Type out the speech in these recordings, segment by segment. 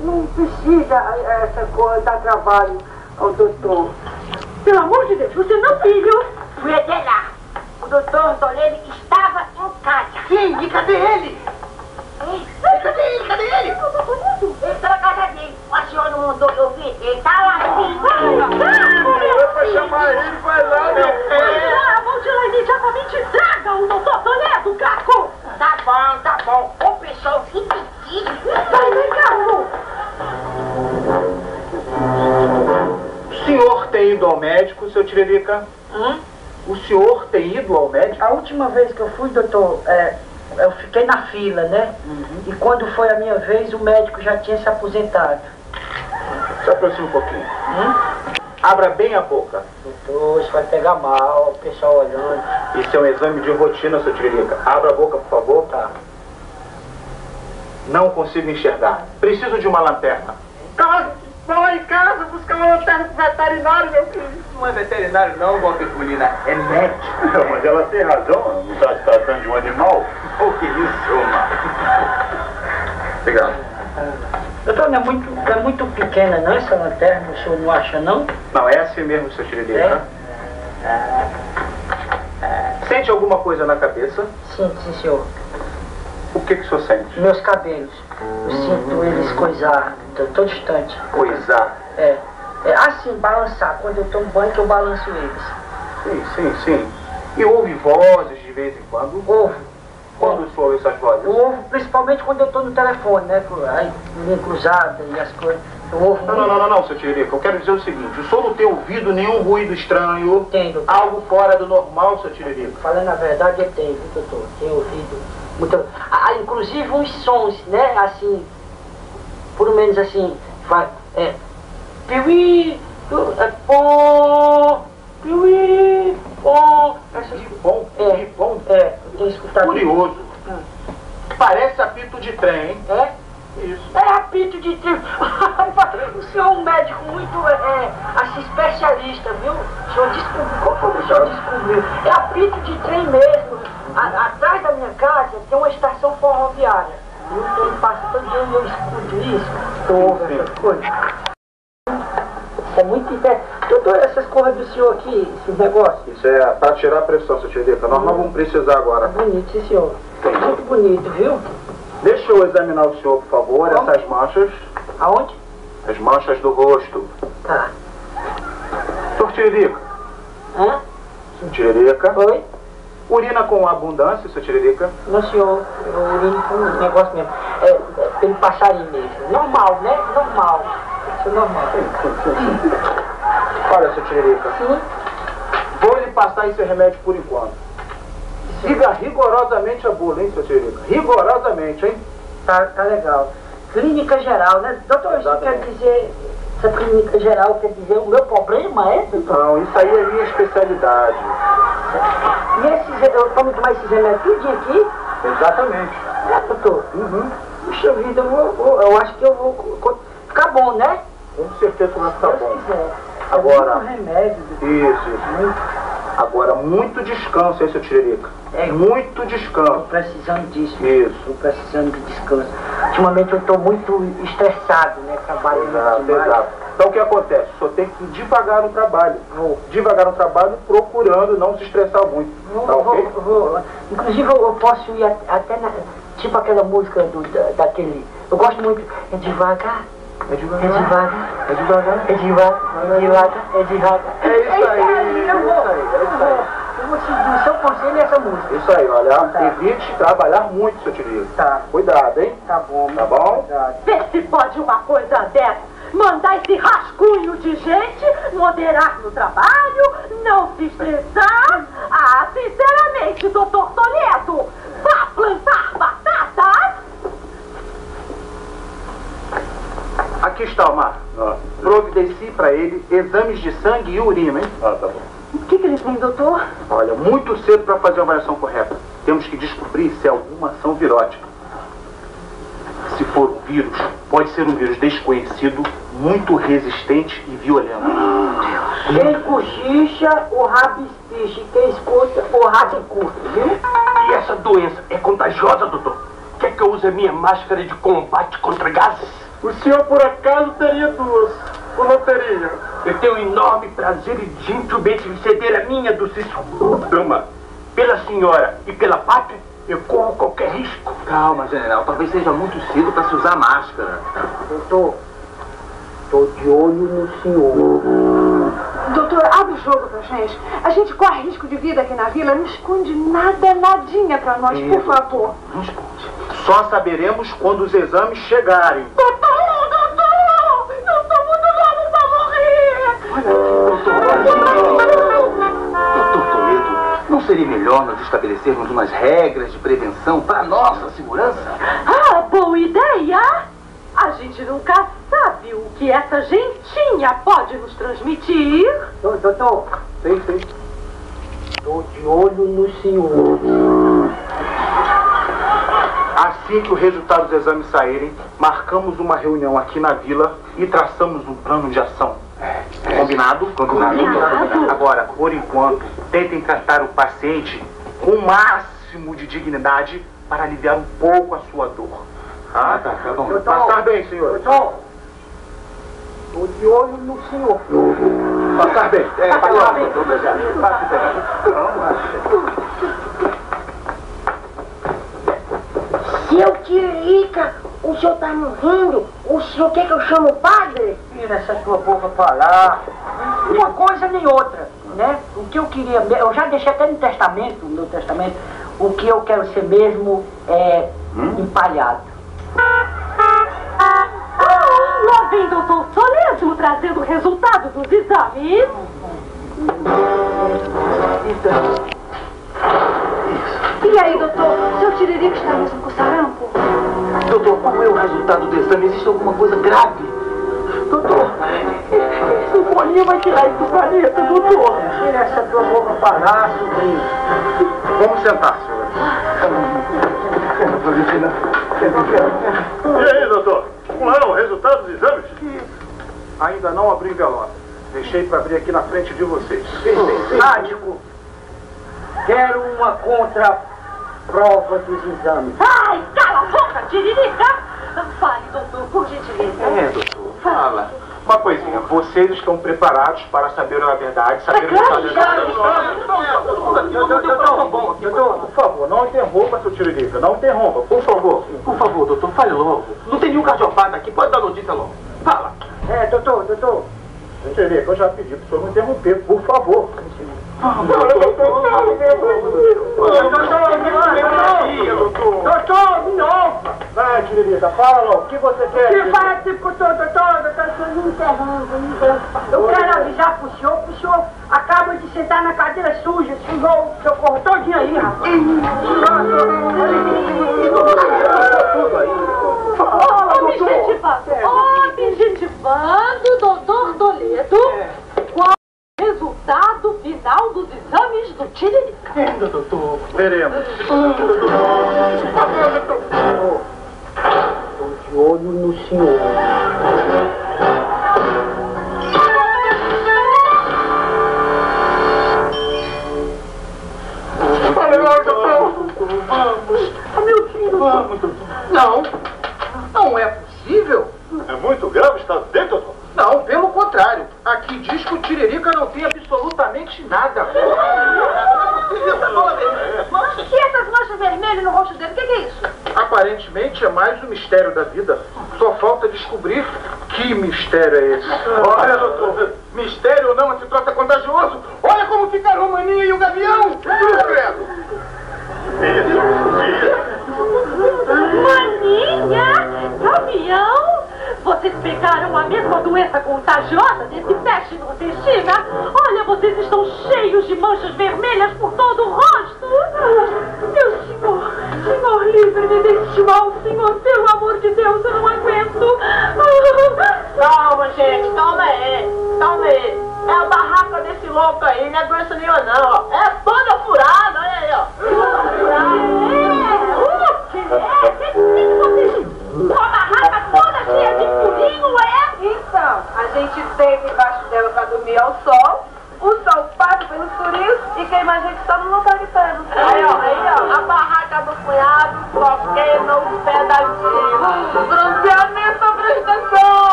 não precisa essa coisa, dar trabalho ao doutor. Pelo amor de Deus, você não, filho? Fui até lá. O doutor Toledo estava em casa. Sim, e cadê ele? Cadê ele? Ele está na casa dele. A senhora não mandou eu ver? Ele está lá sim. Vai chamar ele, vai lá, meu filho. Vamos tirar imediatamente. Traga o doutor Toledo, Caco. Tá bom. O pessoal fica aqui. Vai, vem, Caco. O senhor tem ido ao médico, seu Tiririca? O senhor tem ido ao médico? A última vez que eu fui, doutor, eu fiquei na fila, né? E quando foi a minha vez, o médico já tinha se aposentado. Se aproxima um pouquinho. Abra bem a boca. Doutor, isso vai pegar mal, o pessoal olhando. Isso é um exame de rotina, seu Tiririca. Abra a boca, por favor. Tá. Não consigo enxergar. Preciso de uma lanterna. Vão lá em casa buscar uma lanterna pro veterinário, meu filho. Não é veterinário não, Valpepulina. É médico. Mas ela tem razão, não está se tratando de um animal? O que isso, mano? Obrigado. Doutor, não é muito pequena não essa lanterna, o senhor não acha não? Não, é assim mesmo, seu Tiririca. Sente alguma coisa na cabeça? Sim, senhor. O que o senhor sente? Meus cabelos. Eu sinto eles coisar, tô distante. Coisar? É assim, balançar. Quando eu tomo banho, que eu balanço eles. Sim. E ouve vozes de vez em quando? Ouvo. Quando o senhor ouve essas vozes? Eu ouvo principalmente quando eu tô no telefone, né? Aí, linha cruzada e as coisas. Eu ouvo muito. Não, seu Tiririca. Eu quero dizer o seguinte. O senhor não tem ouvido nenhum ruído estranho? Tenho. Algo fora do normal, seu Tiririca? Falando a verdade, eu tenho, viu, doutor? Tenho ouvido muito. Inclusive uns sons, né? Assim, por menos assim, vai. Piuí, pom, piuí, pom. Ripom? Ripom? Eu tenho escutado. Curioso. Parece apito de trem, hein? É? Isso. É apito de trem. O senhor é um médico muito, assim, especialista, viu? O senhor descobriu, como o senhor descobriu? É apito de trem mesmo. Atrás da minha casa tem uma estação ferroviária. E o trem passa todo dia e eu escuto isso. Eu ouvo essas coisas. Isso é muito interessante. Doutor, essas coisas do senhor aqui, esses negócios. Isso é para tirar a pressão, seu Tiririca. Nós não vamos precisar agora. Bonito, sim, senhor. Muito bonito, viu? Deixa eu examinar o senhor, por favor, essas manchas. Aonde? As manchas do rosto. Tá. Senhor Tiririca. Senhor Tiririca. Oi? Urina com abundância, seu Tiririca? Não, senhor. Eu urino com um negócio mesmo. Pelo passarinho mesmo. Normal, né? Normal. Isso é normal. Olha, seu Tiririca. Sim. Vou lhe passar esse remédio por enquanto. Siga rigorosamente a bula, hein, seu Tiririca? Rigorosamente, hein? Tá legal. Clínica geral, né? Doutor, isso quer dizer... Essa clínica geral quer dizer o meu problema, é, doutor? Não, isso aí é minha especialidade. E eu tomo tomar esses remédios tudinho aqui? Exatamente. Doutor? Puxa vida, eu acho que eu vou ficar bom, né? Com certeza vai ficar bom. Quiser. Agora... Muito remédio. Isso. Agora, muito descanso, hein, seu Tiririca? Muito descanso. Tô precisando disso. Isso. Tô precisando de descanso. Ultimamente eu tô muito estressado, né? Trabalhando demais. Exato. Então o que acontece? O senhor tem que ir devagar no trabalho. Devagar no trabalho, procurando não se estressar muito. Vou. Inclusive eu posso ir até tipo aquela música daquele... Eu gosto muito. É devagar. É devagar. É devagar. É devagar. É devagar. É devagar. É devagar. É isso aí. Eu vou seguir o seu conselho e essa música. Isso aí, olha. Evite trabalhar muito, seu Tiririca. Tá. Cuidado, hein? Tá bom. Tá bom? Vê se pode uma coisa dessa. Mandar esse rascunho de gente, moderar no trabalho, não se estressar. Sinceramente, doutor Toledo, vá plantar batatas. Aqui está, Omar. Providencie para ele exames de sangue e urina, hein? Tá bom. O que ele tem, doutor? Olha, muito cedo para fazer a avaliação correta. Temos que descobrir se é alguma ação virótica. Se for um vírus, pode ser um vírus desconhecido, muito resistente e violento. Quem cochicha, o rabo espicha. Quem escuta, o rabo curta, viu? E essa doença é contagiosa, doutor? Quer que eu use a minha máscara de combate contra gases? O senhor, por acaso, teria duas? Ou não teria? Eu tenho um enorme prazer e gentilmente ceder a minha docíssima dama. Pela senhora e pela pátria, eu corro qualquer risco. Calma, general. Talvez seja muito cedo para se usar máscara. Doutor, tô de olho no senhor. Doutor, abre o jogo pra gente. A gente corre risco de vida aqui na vila. Não esconde nada, nadinha pra nós, por favor. Não esconde. Só saberemos quando os exames chegarem. Doutor! Eu tô muito louco pra morrer! Doutor Toledo, não seria melhor nós estabelecermos umas regras de prevenção para a nossa segurança? Ah, boa ideia! A gente nunca sabe o que essa gentinha pode nos transmitir. Doutor, sim. Tô de olho no senhor. Assim que o resultado dos exames saírem, marcamos uma reunião aqui na vila e traçamos um plano de ação. Combinado? Combinado. Agora, por enquanto, tentem tratar o paciente com o máximo de dignidade para aliviar um pouco a sua dor. Tá bom. Passar bem, senhor. Doutor, tô de olho no senhor. Passar bem. Passar bem. Seu Tiririca, o senhor tá morrendo? O senhor quer que eu chame o padre? Tira essa tua boca pra lá. Uma coisa nem outra, né? O que eu queria, eu já deixei até no meu testamento, o que eu quero ser mesmo é empalhado. Lá vem doutor Toledo trazendo o resultado dos exames. E aí, doutor, seu Tiririca está mesmo com sarampo? Doutor, qual é o resultado do exame? Existe alguma coisa grave? Doutor, o Bolinha vai tirar isso do planeta, doutor. Tira essa tua boca pra lá, sobrinho. Vamos sentar, senhor. E aí, doutor? Como é o resultado dos exames? Ainda não abri o envelope. Deixei para abrir aqui na frente de vocês. Sádico, quero uma contraprova dos exames. Ai, cala a boca, Tiririca! Fale, doutor, por gentileza. Doutor, fala. Uma coisinha, vocês estão preparados para saber a verdade, saber o que fazer? Doutor, por favor, não interrompa, seu Tiririca, não interrompa, por favor. Por favor, doutor, fale logo. Não tem nenhum cardiopata aqui, pode dar notícia logo. Fala. Doutor. Seu Tiririca, eu já pedi para o senhor não interromper, por favor. Doutor, me ouça! Vai, Tiririca, fala logo, o que você quer? Que faz tipo, doutor, me interrompa. Eu quero avisar pro senhor acaba de sentar na cadeira suja, sujou o seu corpo todinho aí, rapaz. Tudo aí. Objetivando, doutor Toledo, qual é o resultado final dos exames do Tiririca? Doutor, veremos. Tô de olho no senhor. Meu filho. Não é possível. É muito grave o estado dele, doutor? Não, pelo contrário. Aqui diz que o Tiririca não tem absolutamente nada. E essas manchas vermelhas no rosto dele, o que é isso? Aparentemente é mais um mistério da vida. Só falta descobrir que mistério é esse. Olha, doutor, mistério ou não, esse troço é contagioso. Olha como fica a Romaninha e o Gavião. Credo. Maninha? Gavião? Vocês pegaram a mesma doença contagiosa desse peste nordestina? Olha, vocês estão cheios de manchas vermelhas por todo o rosto. Meu senhor, livre-me deste mal, senhor. Pelo amor de Deus, eu não aguento. Calma, gente, calma aí. É a barraca desse louco aí, não é doença nenhuma não, ó. É toda furada, olha aí, ó. Uma barraca toda cheia de furinho, é? Então, a gente deita embaixo dela pra dormir ao sol, o sol passa pelos furinhos e queima a gente só no lugar que tá. Aí, ó, a barraca do cunhado só queima os pedacinhos. Bronzeamento,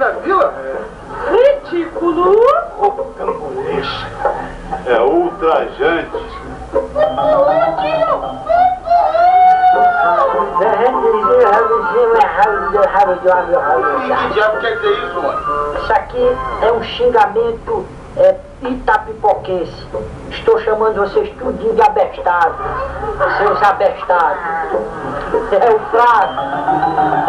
da vila? Ridículo! É ultrajante. Que diabo quer dizer isso, homem? Isso aqui é um xingamento itapipoquense. Estou chamando vocês tudinho de abestado. Seus abestados. É o fraco.